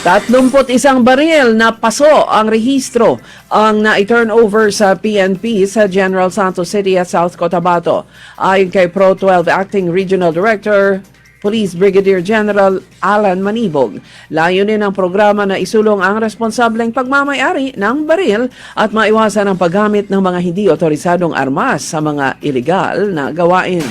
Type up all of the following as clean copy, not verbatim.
31 baril na paso ang rehistro ang na-turnover sa PNP sa General Santos City at South Cotabato. Ayon kay Pro 12 Acting Regional Director, Police Brigadier General Alan Manibog, layunin ng programa na isulong ang responsableng pagmamay-ari ng baril at maiwasan ang paggamit ng mga hindi otorisadong armas sa mga ilegal na gawain.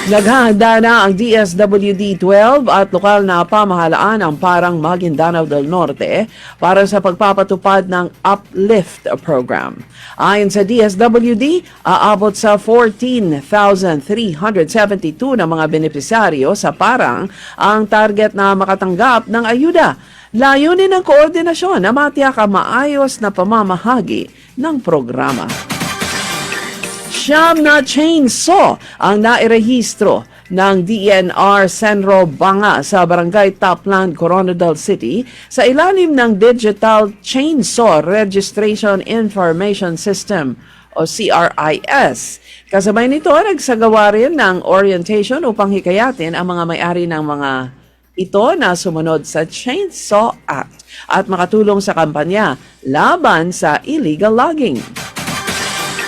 Naghahanda na ang DSWD-12 at lokal na pamahalaan ang Parang Maguindanao del Norte para sa pagpapatupad ng Uplift program. Ayon sa DSWD, aabot sa 14,372 na mga benepisyaryo sa Parang ang target na makatanggap ng ayuda. Layunin ng koordinasyon na matiyak ang maayos na pamamahagi ng programa. Siyam na chainsaw ang nairehistro ng DENR Senro Banga sa Barangay Taplan, Coronadal City sa ilalim ng Digital Chainsaw Registration Information System o CRIS. Kasabay nito, nagsagawa rin ng orientation upang hikayatin ang mga may-ari ng mga ito na sumunod sa Chainsaw Act at makatulong sa kampanya laban sa illegal logging.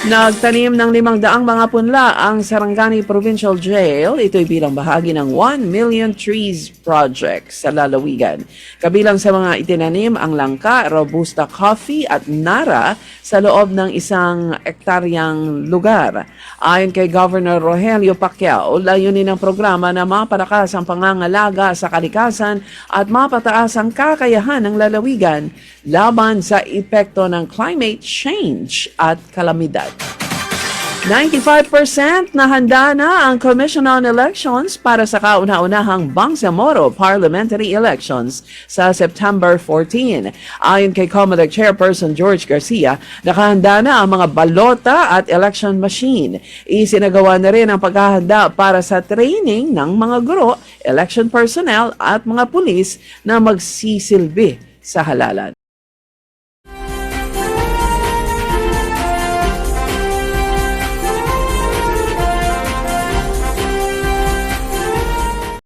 Nagtanim ng 500 mga punla ang Sarangani Provincial Jail. Ito'y bilang bahagi ng 1 Million Trees Project sa lalawigan. Kabilang sa mga itinanim ang langka, robusta coffee at nara sa loob ng 1 ektaryang lugar. Ayon kay Governor Rogelio Pacquiao, layunin ng programa na mapalakas ang pangangalaga sa kalikasan at mapataas ang kakayahan ng lalawigan laban sa epekto ng climate change at kalamidad. 95% na handa na ang Commission on Elections para sa kauna-unahang Bangsamoro Parliamentary Elections sa September 14. Ayon kay COMELEC Chairperson George Garcia, nakahanda na ang mga balota at election machine. Isinagawa na rin ang paghahanda para sa training ng mga guro, election personnel at mga pulis na magsisilbi sa halalan.